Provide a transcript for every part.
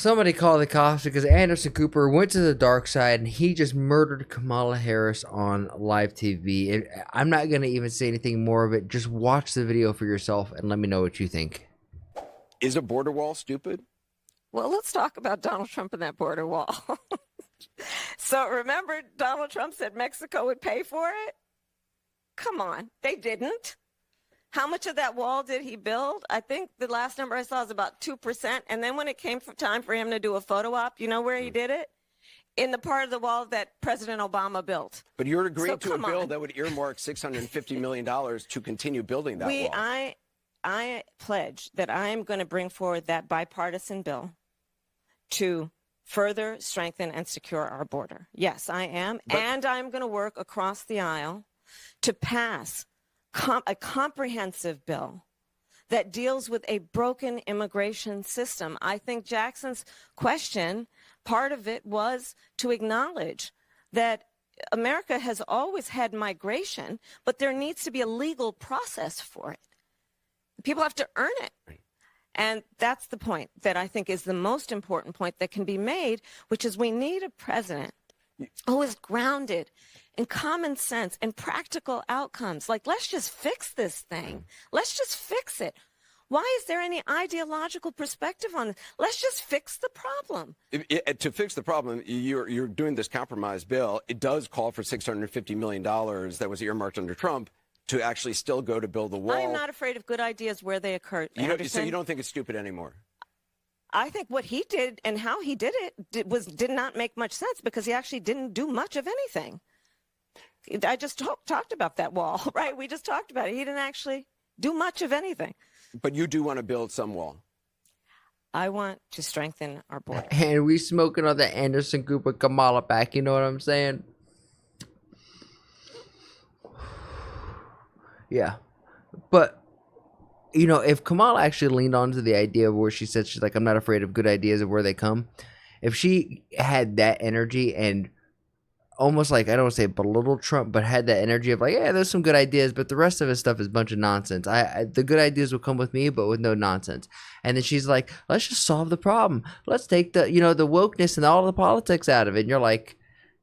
Somebody called the cops because Anderson Cooper went to the dark side and he just murdered Kamala Harris on live TV. And I'm not going to even say anything more of it. Just watch the video for yourself and let me know what you think. Is a border wall stupid? Well, let's talk about Donald Trump and that border wall. So remember, Donald Trump said Mexico would pay for it? Come on, they didn't. How much of that wall did he build? I think the last number I saw was about 2%. And then when it came time for him to do a photo op, you know where he did it? In the part of the wall that President Obama built. But you're agreeing to a bill that would earmark $650 million to continue building that wall. I pledge that I am going to bring forward that bipartisan bill to further strengthen and secure our border. Yes, I am. And I'm going to work across the aisle to pass a comprehensive bill that deals with a broken immigration system. I think Jackson's question, part of it was to acknowledge that America has always had migration, but there needs to be a legal process for it. People have to earn it. And that's the point that I think is the most important point that can be made, which is we need a president who is grounded in common sense and practical outcomes. Like, let's just fix this thing. Let's just fix it. Why is there any ideological perspective on it? Let's just fix the problem. To fix the problem, you're doing this compromise bill. It does call for $650 million that was earmarked under Trump to actually still go to build the wall. I am not afraid of good ideas where they occur. So you don't think it's stupid anymore? I think what he did and how he did it did not make much sense because he actually didn't do much of anything. I just talked about that wall, right? We just talked about it. He didn't actually do much of anything. But you do want to build some wall. I want to strengthen our border. And we smoking on the Anderson Cooper Kamala back. You know what I'm saying? Yeah. But, you know, if Kamala actually leaned on to the idea where she said, she's like, I'm not afraid of good ideas of where they come. If she had that energy and almost like, I don't want to say belittle Trump, but had that energy of like, yeah, there's some good ideas, but the rest of his stuff is a bunch of nonsense. The good ideas will come with me, but with no nonsense. And then she's like, let's just solve the problem. Let's take the, you know, the wokeness and all the politics out of it. And you're like,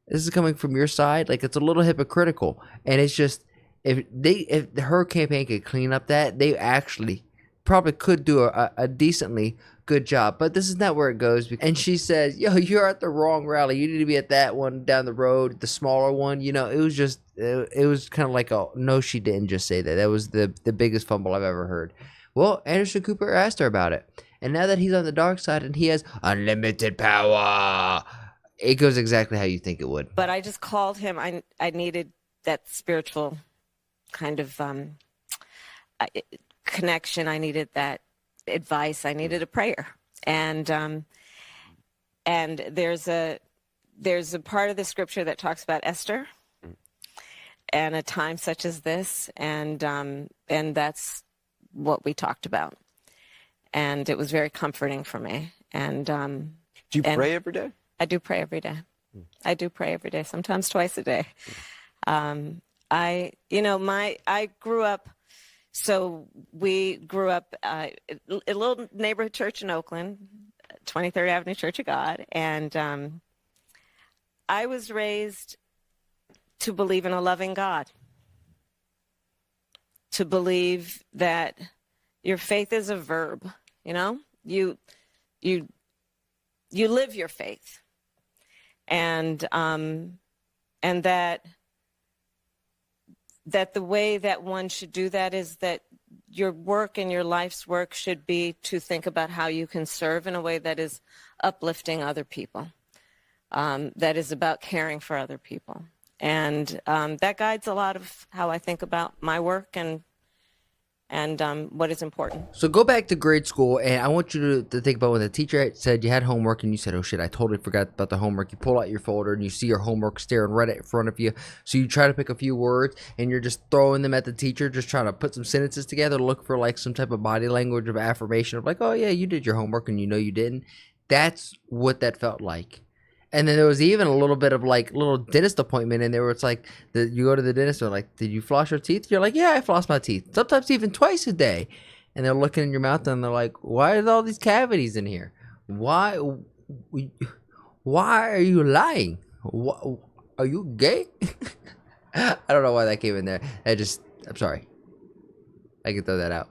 this is coming from your side. Like, it's a little hypocritical. And it's just, if her campaign could clean up that, they actually probably could do a decently good job. But this is not where it goes. And she says, yo, you're at the wrong rally. You need to be at that one down the road, the smaller one. You know, it was just, it was kind of like a, no, she didn't just say that. That was the biggest fumble I've ever heard. Well, Anderson Cooper asked her about it. And now that he's on the dark side and he has unlimited power, it goes exactly how you think it would. But I just called him. I needed that spiritual kind of connection. I needed that advice. I needed a prayer. And there's a part of the scripture that talks about Esther and a time such as this. And that's what we talked about. And it was very comforting for me. And do you pray every day? I do pray every day. I do pray every day, sometimes twice a day. I grew up, so we grew up a little neighborhood church in Oakland, 23rd Avenue Church of God. And I was raised to believe in a loving God, to believe that your faith is a verb, you know, you live your faith. And that the way that one should do that is that your work and your life's work should be to think about how you can serve in a way that is uplifting other people, that is about caring for other people. And that guides a lot of how I think about my work and what is important. So go back to grade school, and I want you to think about when the teacher said you had homework, and you said, oh shit, I totally forgot about the homework. You pull out your folder, and you see your homework staring right in front of you. So you try to pick a few words, and you're just throwing them at the teacher, just trying to put some sentences together, look for like some type of body language of affirmation of like, oh yeah, you did your homework, and you know you didn't. That's what that felt like. And then there was even a little bit of like little dentist appointment in there where it's like you go to the dentist and they're like, did you floss your teeth? You're like, yeah, I floss my teeth. Sometimes even twice a day. And they're looking in your mouth and they're like, why are all these cavities in here? Why? Why are you lying? Are you gay? I don't know why that came in there. I'm sorry. I can throw that out.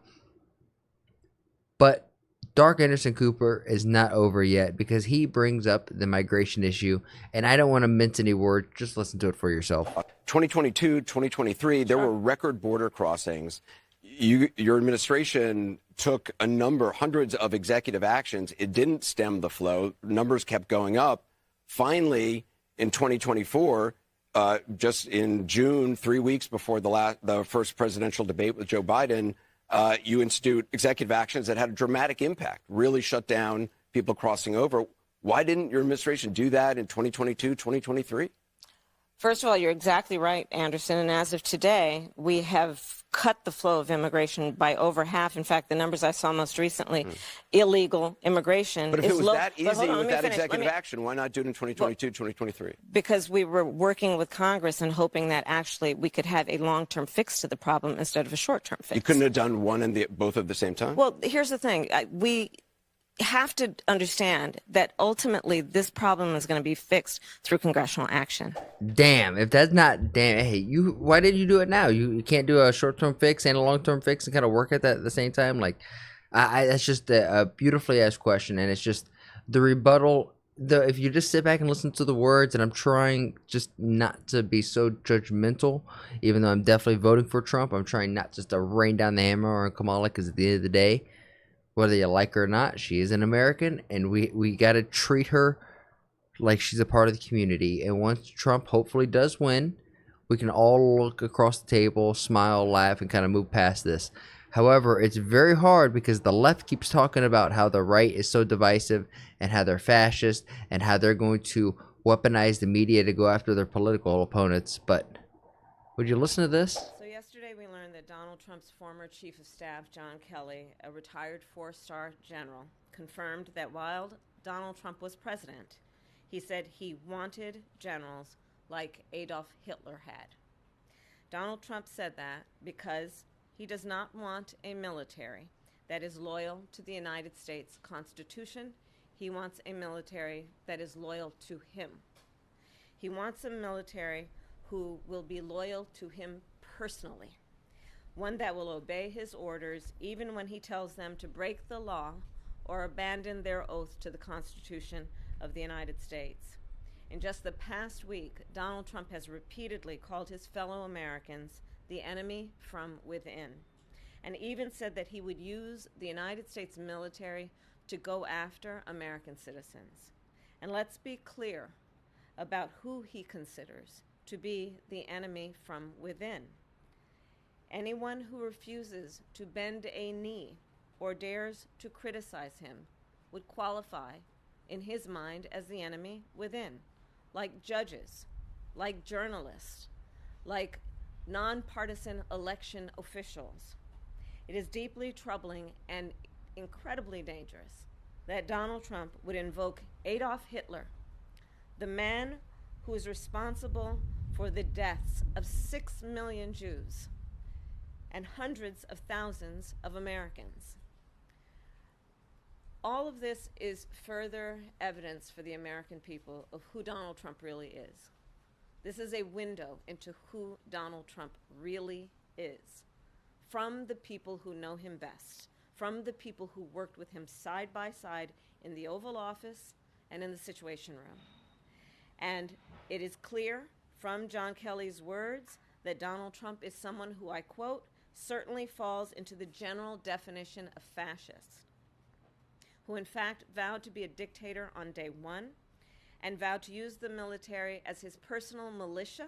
But Dark Anderson Cooper is not over yet because he brings up the migration issue, and I don't want to mince any words. Just listen to it for yourself. 2022, 2023, there were record border crossings. Your administration took hundreds of executive actions. It didn't stem the flow. Numbers kept going up. Finally, in 2024, just in June, 3 weeks before the first presidential debate with Joe Biden, you institute executive actions that had a dramatic impact, really shut down people crossing over. Why didn't your administration do that in 2022, 2023? First of all, you're exactly right, Anderson. And as of today, we have cut the flow of immigration by over half. In fact, the numbers I saw most recently, illegal immigration But if is it was low. that But hold easy on, with let me that finish. executive action, why not do it in 2022, 2023? Because we were working with Congress and hoping that actually we could have a long-term fix to the problem instead of a short-term fix. You couldn't have done one and both at the same time? Well, here's the thing. We have to understand that ultimately this problem is going to be fixed through congressional action. Damn, if that's not damn, hey, why didn't you do it now? You can't do a short-term fix and a long-term fix and kind of work at that at the same time. Like, that's just a beautifully asked question, and it's just the rebuttal. If you just sit back and listen to the words, and I'm trying just not to be so judgmental, even though I'm definitely voting for Trump, I'm trying not just to rain down the hammer on Kamala, because at the end of the day, whether you like her or not, she is an American, and we got to treat her like she's a part of the community. And once Trump hopefully does win, we can all look across the table, smile, laugh, and kind of move past this. However, it's very hard because the left keeps talking about how the right is so divisive and how they're fascist and how they're going to weaponize the media to go after their political opponents. But would you listen to this? So yesterday we learned that Donald Trump's former chief of staff, John Kelly, a retired four-star general, confirmed that while Donald Trump was president, he said he wanted generals like Adolf Hitler had. Donald Trump said that because he does not want a military that is loyal to the United States Constitution. He wants a military that is loyal to him. He wants a military who will be loyal to him personally, one that will obey his orders even when he tells them to break the law or abandon their oath to the Constitution of the United States. In just the past week, Donald Trump has repeatedly called his fellow Americans the enemy from within, and even said that he would use the United States military to go after American citizens. And let's be clear about who he considers to be the enemy from within. Anyone who refuses to bend a knee or dares to criticize him would qualify, in his mind, as the enemy within, like judges, like journalists, like nonpartisan election officials. It is deeply troubling and incredibly dangerous that Donald Trump would invoke Adolf Hitler, the man who is responsible for the deaths of 6 million Jews and hundreds of thousands of Americans. All of this is further evidence for the American people of who Donald Trump really is. This is a window into who Donald Trump really is, from the people who know him best, from the people who worked with him side by side in the Oval Office and in the Situation Room. And it is clear from John Kelly's words that Donald Trump is someone who, I quote, certainly falls into the general definition of fascist, who in fact vowed to be a dictator on day one and vowed to use the military as his personal militia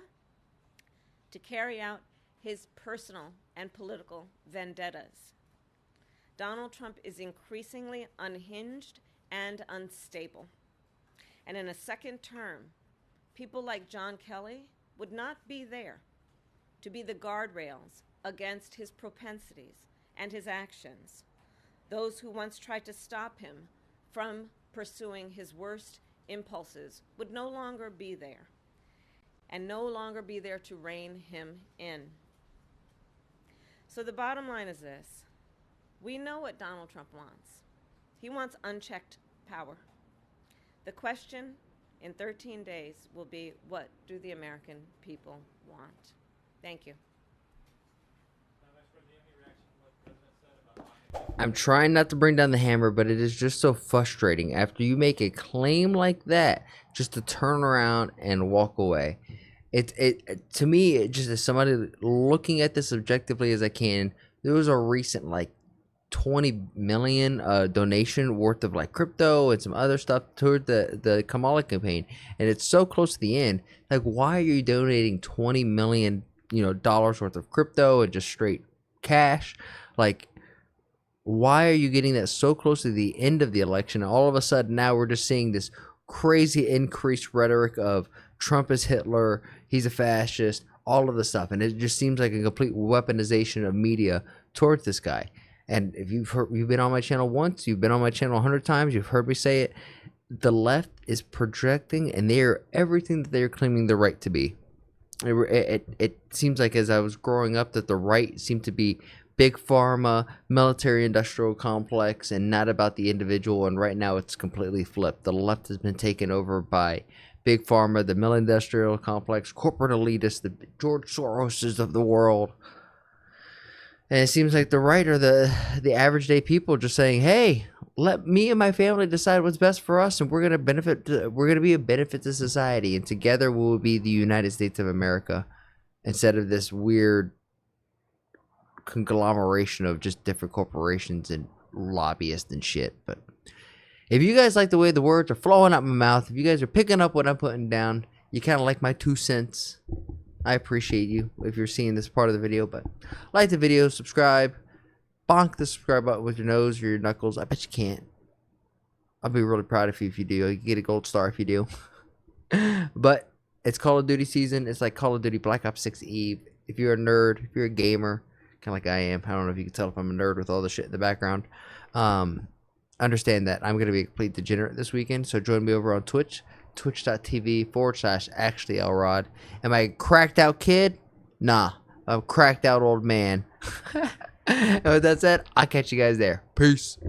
to carry out his personal and political vendettas. Donald Trump is increasingly unhinged and unstable. And in a second term, people like John Kelly would not be there to be the guardrails against his propensities and his actions. Those who once tried to stop him from pursuing his worst impulses would no longer be there, and no longer be there to rein him in. So the bottom line is this. We know what Donald Trump wants. He wants unchecked power. The question in 13 days will be, what do the American people want? Thank you. I'm trying not to bring down the hammer, but it is just so frustrating after you make a claim like that, just to turn around and walk away. It to me, it just as somebody looking at this objectively as I can, there was a recent like 20 million donation worth of like crypto and some other stuff toward the Kamala campaign, and it's so close to the end. Like, why are you donating 20 million dollars worth of crypto and just straight cash? Like, why are you getting that so close to the end of the election? And all of a sudden now we're just seeing this crazy increased rhetoric of Trump is Hitler, he's a fascist, all of the stuff, and it just seems like a complete weaponization of media towards this guy. And if you've been on my channel once, you've been on my channel 100 times, you've heard me say it. The left is projecting, and they are everything that they are claiming the right to be. It seems like as I was growing up that the right seemed to be big pharma, military industrial complex, and not about the individual. And right now it's completely flipped. The left has been taken over by big pharma, the military industrial complex, corporate elitists, the George Soroses of the world. And it seems like the right are the average day people just saying, hey, let me and my family decide what's best for us, and we're going to benefit. We're going to be a benefit to society, and together we will be the United States of America, instead of this weird conglomeration of just different corporations and lobbyists and shit. But if you guys like the way the words are flowing out my mouth, if you guys are picking up what I'm putting down, you kind of like my 2 cents, I appreciate you if you're seeing this part of the video. But like the video, subscribe, bonk the subscribe button with your nose or your knuckles. I bet you can't. I'll be really proud of you if you do. You get a gold star if you do. But it's Call of Duty season. It's like Call of Duty Black Ops 6 Eve. If you're a nerd, if you're a gamer, kind of like I am, I don't know if you can tell if I'm a nerd with all the shit in the background. Understand that I'm going to be a complete degenerate this weekend. So join me over on Twitch. Twitch.tv/ActuallyElrod. Am I a cracked out kid? Nah, I'm a cracked out old man. And with that said, I'll catch you guys there. Peace.